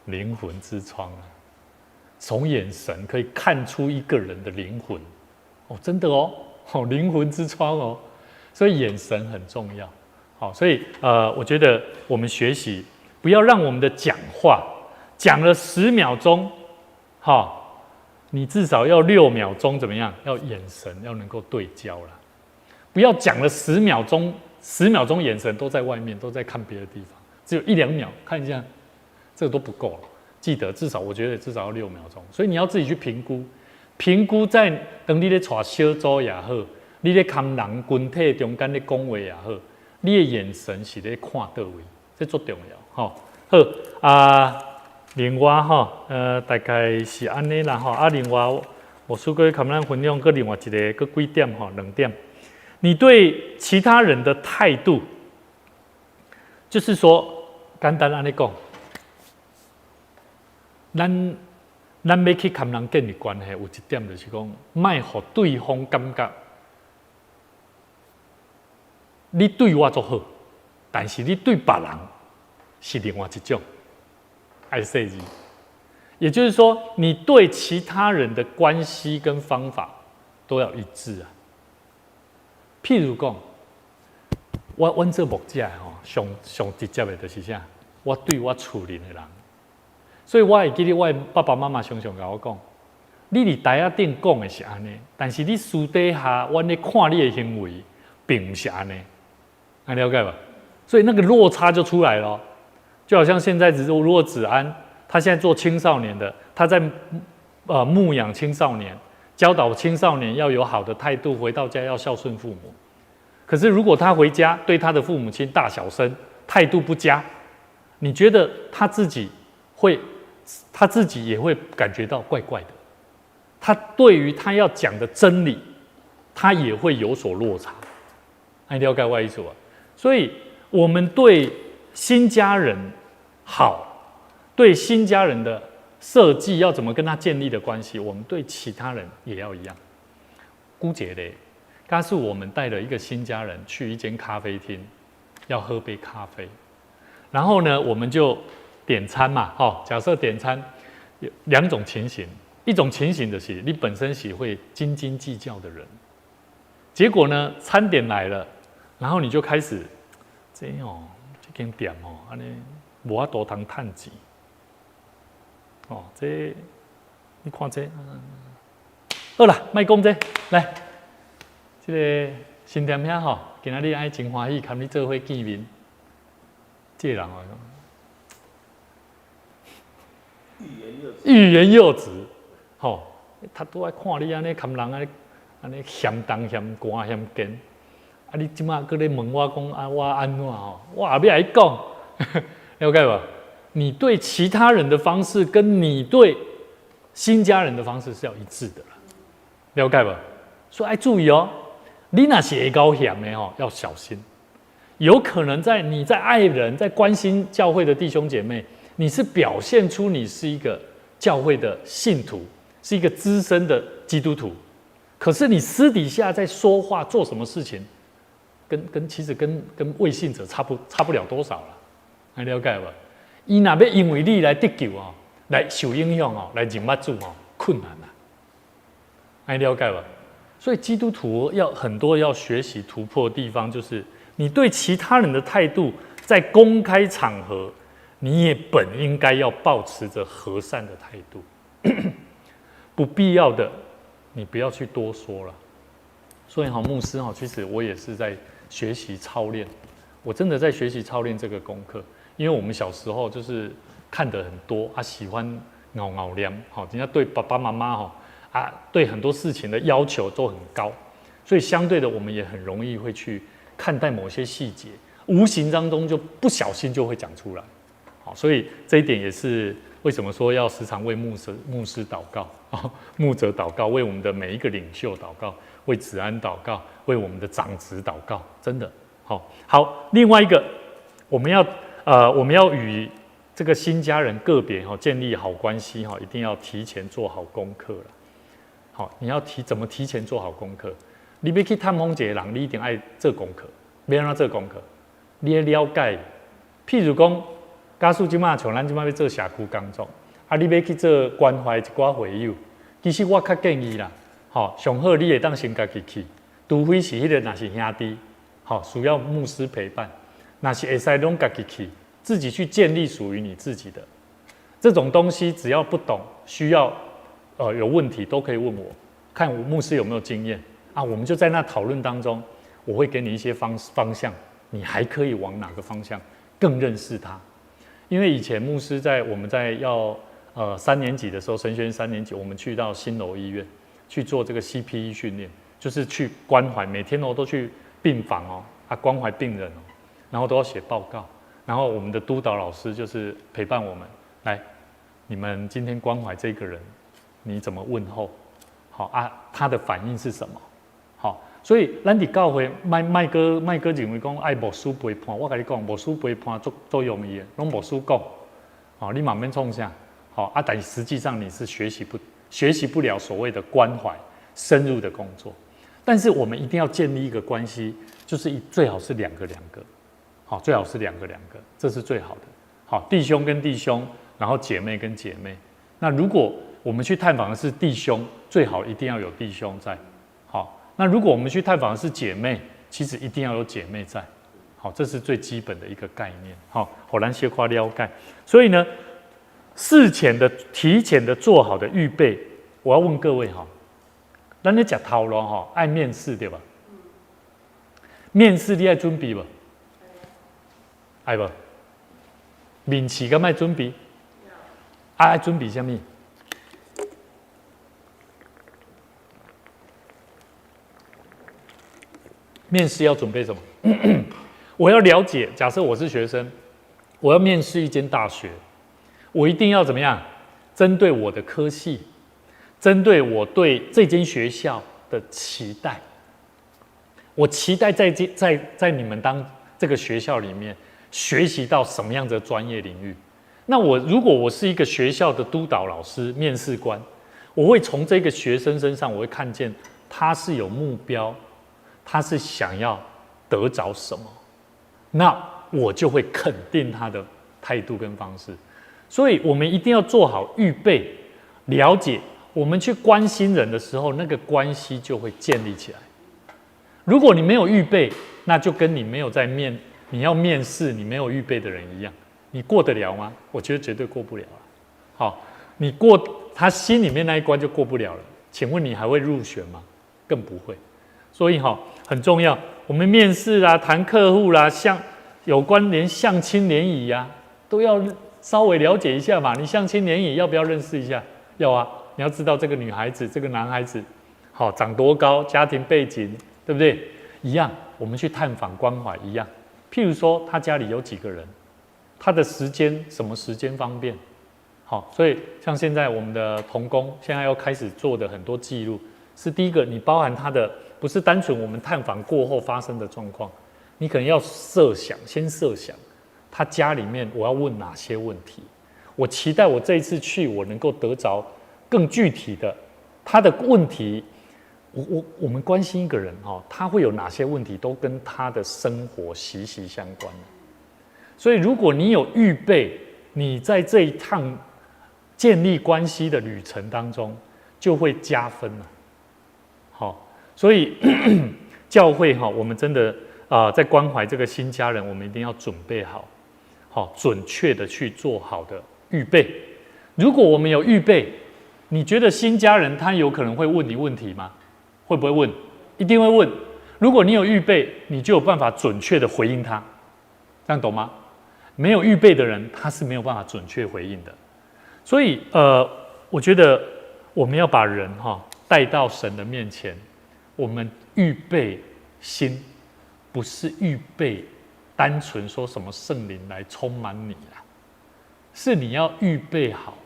灵魂之窗啊！从眼神可以看出一个人的灵魂，真的灵魂之窗所以眼神很重要。所以我觉得我们学习不要让我们的讲话讲了10秒钟，你至少要6秒钟怎么样？要眼神要能够对焦啦，不要讲了10秒钟眼神都在外面，都在看别的地方，只有1-2秒看一下，这个都不够了。记得我觉得至少要6秒钟，所以你要自己去评估在当你在带小组也好，你在看人群体中间在讲话也好，你的眼神是在看到位，这最重要。好另外大概是安尼啦另外我苏哥跟咱分享个另外一个个几点2点，你对其他人的态度，就是说简单安尼讲。咱要去跟人建立关系，有一点就是讲，莫互对方感觉你对我足好，但是你对别人是另外一种。爱说字，也就是说，你对其他人的关系跟方法都要一致啊。譬如讲，阮做牧者吼，上直接的就是啥？我对我厝邻的人，所以我会记得我爸爸妈妈常常甲我讲，你伫台仔顶讲的是安尼，但是你私底下，阮咧看你的行为，并不是安尼，了解吧？所以那个落差就出来了，就好像现在如果子安他现在做青少年的，他在牧养青少年，教导青少年要有好的态度，回到家要孝顺父母。可是如果他回家对他的父母亲大小声，态度不佳，你觉得他自己也会感觉到怪怪的。他对于他要讲的真理，他也会有所落差。你了解我意思吧？所以我们对新家人好，对新家人的设计要怎么跟他建立的关系，我们对其他人也要一样。姑姐嘞，刚是我们带了一个新家人去一间咖啡厅，要喝杯咖啡，然后呢，我们就点餐嘛，假设点餐有2种情形，一种情形的是你本身是会斤斤计较的人，结果呢，餐点来了，然后你就开始这间店安尼无法度通趁钱，这你看这，好啦，莫讲这，来，这个新店遐今仔日爱真欢喜，跟你做伙见面，这个人欲言又止，他都爱看你安尼，看人安尼嫌东嫌寒嫌奸，你即马搁咧问我讲我安怎我也要来讲，了解吧？你对其他人的方式跟你对新家人的方式是要一致的，了解吧？所以要注意你那是会高险的要小心，有可能你在爱人、在关心教会的弟兄姐妹，你是表现出你是一个教会的信徒，是一个资深的基督徒，可是你私底下在说话、做什么事情，其实跟未信者差不了多少了，了解吧？伊若要因为你来得救来受影响来忍不住困难了，了解吧？所以基督徒很多要学习突破的地方，就是你对其他人的态度，在公开场合，你也本应该要保持着和善的态度，不必要的你不要去多说了。所以牧师其实我也是在学习操练，我真的在学习操练这个功课。因为我们小时候就是看得很多喜欢拗念，人家对爸爸妈妈对很多事情的要求都很高，所以相对的我们也很容易会去看待某些细节，无形当中就不小心就会讲出来。所以这一点也是为什么说要时常为牧师祷告，牧者祷告，为我们的每一个领袖祷告，为子安祷告，为我们的长子祷告，真的好。另外一个，我们要与这个新家人个别建立好关系一定要提前做好功课了。你要怎么提前做好功课？你要去探访一个人，你一定爱做功课。要安怎做功课？你要了解，譬如讲，假使即马像咱即马要做社区工作，你要去做关怀一寡会友，其实我较建议啦，上好你会当先家己去，除非是迄个若是兄弟，需要牧师陪伴。那是会使拢自己去，自己去建立属于你自己的这种东西。只要不懂，需要有问题都可以问我，看我牧师有没有经验我们就在那讨论当中，我会给你一些方向，你还可以往哪个方向更认识他。因为以前牧师我们在要3年级的时候，神学院3年级，我们去到新楼医院去做这个 CPE 训练，就是去关怀，每天都去病房关怀病人然后都要写报告，然后我们的督导老师就是陪伴我们，来，你们今天关怀这个人，你怎么问候？他的反应是什么？所以咱伫教会卖哥认为讲爱牧师陪伴，我跟你讲，牧师陪伴最容易的，拢牧师讲，你慢慢创啥？但实际上你是学习不了所谓的关怀深入的工作。但是我们一定要建立一个关系，就是最好是两个。最好是两个，这是最好的。弟兄跟弟兄，然后姐妹跟姐妹。那如果我们去探访的是弟兄，最好一定要有弟兄在。那如果我们去探访的是姐妹，其实一定要有姐妹在。好，这是最基本的一个概念。好，好难先夸了解。所以呢，事前的、提前的做好的预备，我要问各位哈，咱咧食头路哈，爱面试对吧？面试你爱准备不？爱不？面试敢爱准备？爱准备什么？面试要准备什么？我要了解，假设我是学生，我要面试一间大学，我一定要怎么样？针对我的科系，针对我对这间学校的期待，我期待在你们这个学校里面学习到什么样的专业领域？那如果我是一个学校的督导老师、面试官，我会从这个学生身上，我会看见他是有目标。他是想要得着什么，那我就会肯定他的态度跟方式。所以我们一定要做好预备，了解我们去关心人的时候，那个关系就会建立起来。如果你没有预备，那就跟你没有你要面试你没有预备的人一样，你过得了吗？我觉得绝对过不了了。好，你过他心里面那一关就过不了了，请问你还会入选吗？更不会。所以很重要，我们面试啦、谈客户啦、有关连相亲联谊呀，都要稍微了解一下嘛。你相亲联谊要不要认识一下？要啊，你要知道这个女孩子、这个男孩子，长多高、家庭背景，对不对？一样，我们去探访关怀一样。譬如说，他家里有几个人，他的时间什么时间方便？所以像现在我们的同工现在要开始做的很多记录，是第一个，你包含他的。不是单纯我们探访过后发生的状况，你可能要先设想他家里面我要问哪些问题，我期待我这一次去我能够得着更具体的他的问题。我们关心一个人他会有哪些问题，都跟他的生活息息相关。所以如果你有预备，你在这一趟建立关系的旅程当中就会加分了。所以教会我们真的在关怀这个新家人，我们一定要准备好，准确的去做好的预备。如果我们有预备，你觉得新家人他有可能会问你问题吗？会不会问？一定会问。如果你有预备，你就有办法准确的回应他，这样懂吗？没有预备的人，他是没有办法准确回应的。所以我觉得我们要把人带到神的面前。我们预备心，不是预备单纯说什么圣灵来充满你啦，是你要预备好，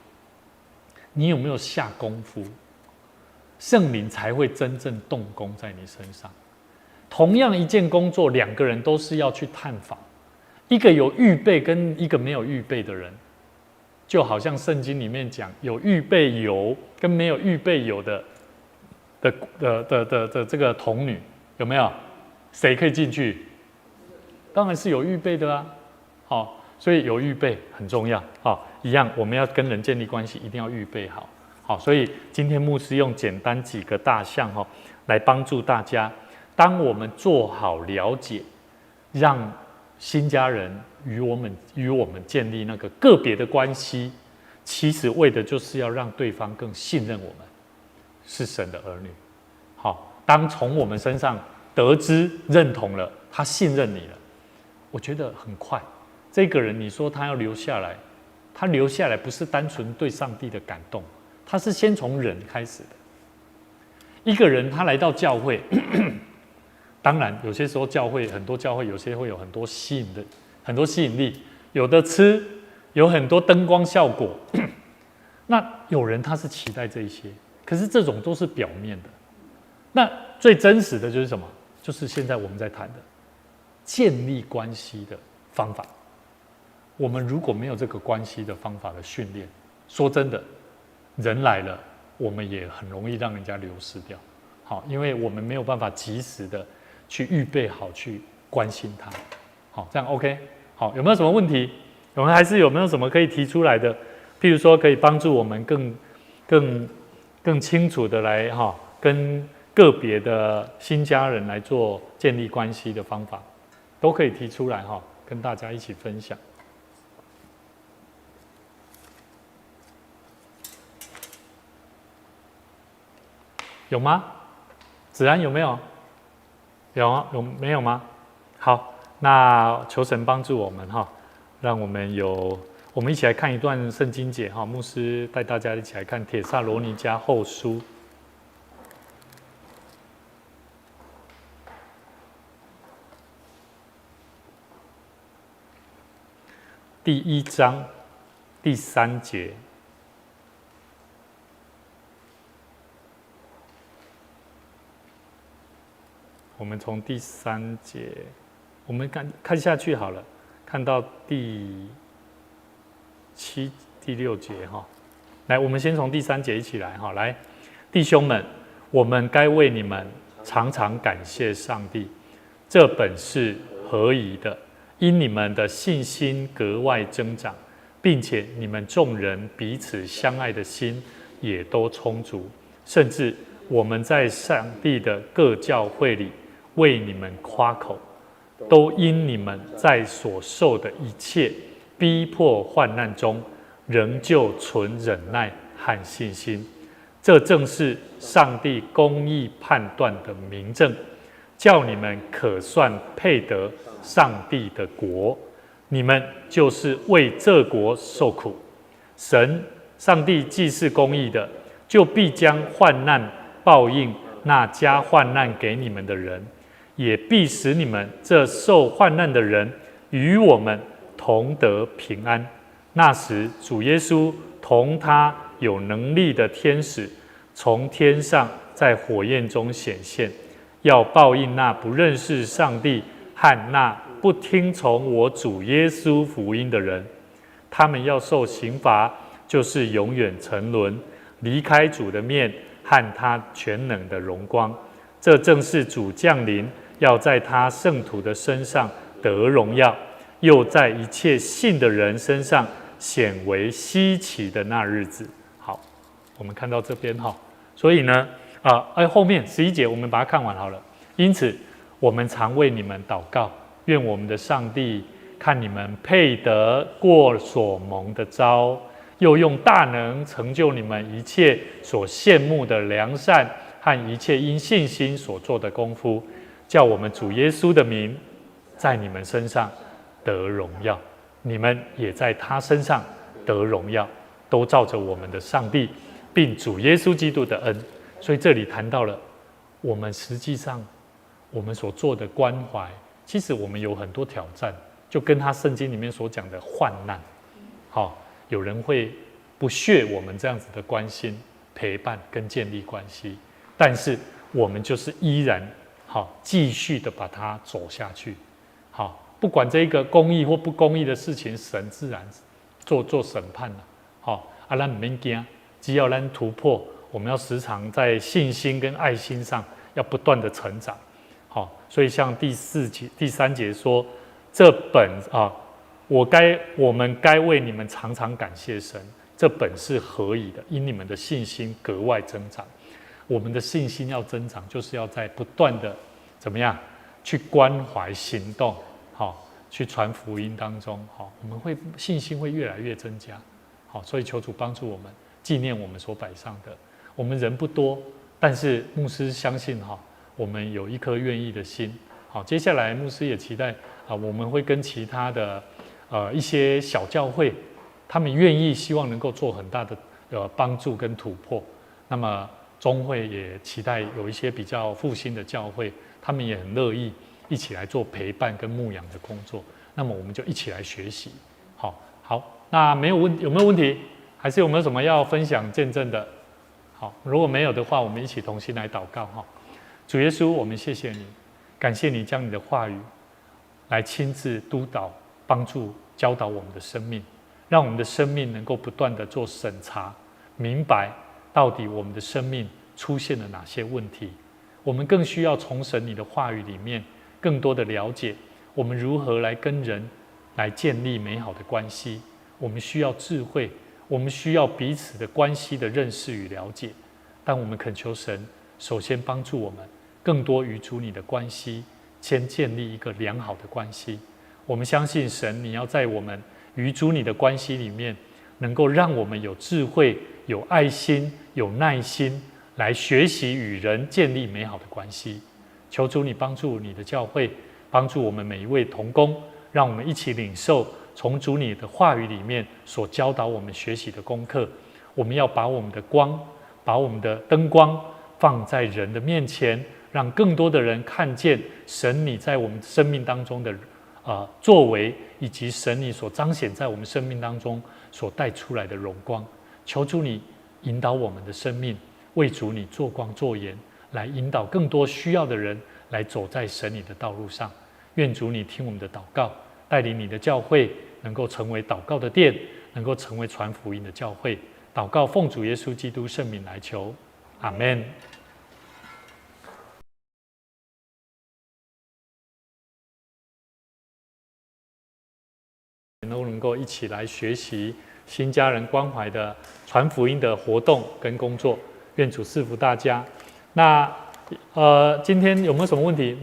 你有没有下功夫，圣灵才会真正动工在你身上。同样一件工作，两个人都是要去探访，一个有预备跟一个没有预备的人，就好像圣经里面讲，有预备油跟没有预备油的这个童女，有没有？谁可以进去？当然是有预备的啊。所以有预备很重要。一样，我们要跟人建立关系，一定要预备好。所以今天牧师用简单几个大项来帮助大家。当我们做好了解，让新家人与我们建立那个个别的关系，其实为的就是要让对方更信任我们是神的儿女。当从我们身上得知认同了，他信任你了，我觉得很快，这个人你说他要留下来，他留下来不是单纯对上帝的感动，他是先从人开始的。一个人他来到教会，当然有些时候很多教会有些会有很多吸引力，有的吃，有很多灯光效果。那有人他是期待这一些，可是这种都是表面的。那最真实的就是什么？就是现在我们在谈的建立关系的方法。我们如果没有这个关系的方法的训练，说真的，人来了，我们也很容易让人家流失掉。因为我们没有办法及时的去预备好去关心他。这样 OK？ 有没有什么问题？我们还是有没有什么可以提出来的？譬如说，可以帮助我们更清楚的来跟个别的新家人来做建立关系的方法。都可以提出来哈，跟大家一起分享。有吗？子安有没有？有没有吗？好，那求神帮助我们哈，让我们一起来看一段圣经节哈。牧师带大家一起来看帖撒罗尼迦后书第1章第3节。我们从第3节，我们看下去好了，看到第7、第6节哈。来，我们先从第3节一起来哈。来，弟兄们，我们该为你们常常感谢上帝，这本是合宜的，因你们的信心格外增长，并且你们众人彼此相爱的心也都充足，甚至我们在上帝的各教会里为你们夸口，都因你们在所受的一切逼迫患难中，仍旧存忍耐和信心。这正是上帝公义判断的明证，叫你们可算配得上帝的国。你们就是为这国受苦。上帝既是公义的，就必将患难报应那加患难给你们的人，也必使你们这受患难的人与我们同得平安。那时，主耶稣同他有能力的天使从天上在火焰中显现，要报应那不认识上帝和那不听从我主耶稣福音的人。他们要受刑罚，就是永远沉沦，离开主的面和他全能的荣光。这正是主降临，要在他圣徒的身上得荣耀，又在一切信的人身上显为稀奇的那日子。好，我们看到这边哈，所以呢，后面11节我们把它看完好了。因此，我们常为你们祷告，愿我们的上帝看你们配得过所蒙的召，又用大能成就你们一切所羡慕的良善和一切因信心所做的功夫，叫我们主耶稣的名在你们身上得荣耀，你们也在他身上得荣耀，都照着我们的上帝并主耶稣基督的恩。所以这里谈到了我们实际上我们所做的关怀，其实我们有很多挑战，就跟他圣经里面所讲的患难，有人会不屑我们这样子的关心、陪伴跟建立关系，但是我们就是依然继续的把它走下去。不管这一个公义或不公义的事情，神自然做审判了。咱不免惊，只要咱突破，我们要时常在信心跟爱心上要不断的成长。所以像第3节说，这本我们该为你们常常感谢神，这本是合宜的，因你们的信心格外增长。我们的信心要增长，就是要在不断的怎么样去关怀行动，去传福音当中，我们信心会越来越增加。所以求主帮助我们纪念我们所摆上的。我们人不多，但是牧师相信我们有一颗愿意的心。接下来牧师也期待我们会跟其他的一些小教会，他们愿意希望能够做很大的帮助跟突破。那么中会也期待有一些比较复兴的教会，他们也很乐意一起来做陪伴跟牧养的工作。那么我们就一起来学习。好，那有没有问题？还是有没有什么要分享见证的？好，如果没有的话，我们一起同心来祷告。主耶稣，我们谢谢你，感谢你将你的话语来亲自督导、帮助、教导我们的生命，让我们的生命能够不断的做审查，明白到底我们的生命出现了哪些问题。我们更需要从神你的话语里面更多的了解，我们如何来跟人来建立美好的关系。我们需要智慧，我们需要彼此的关系的认识与了解。但我们恳求神首先帮助我们更多与主你的关系先建立一个良好的关系。我们相信神，你要在我们与主你的关系里面，能够让我们有智慧、有爱心、有耐心，来学习与人建立美好的关系。求主你帮助你的教会，帮助我们每一位同工，让我们一起领受从主你的话语里面所教导我们学习的功课。我们要把我们的光，把我们的灯光放在人的面前，让更多的人看见神你在我们生命当中的作为，以及神你所彰显在我们生命当中所带出来的荣光。求主你引导我们的生命，为主你做光做盐，来引导更多需要的人来走在神你的道路上。愿主你听我们的祷告，带领你的教会能够成为祷告的殿，能够成为传福音的教会。祷告奉主耶稣基督圣名来求，阿们。都能够一起来学习新家人关怀的传福音的活动跟工作，愿主赐福大家。那今天有没有什么问题？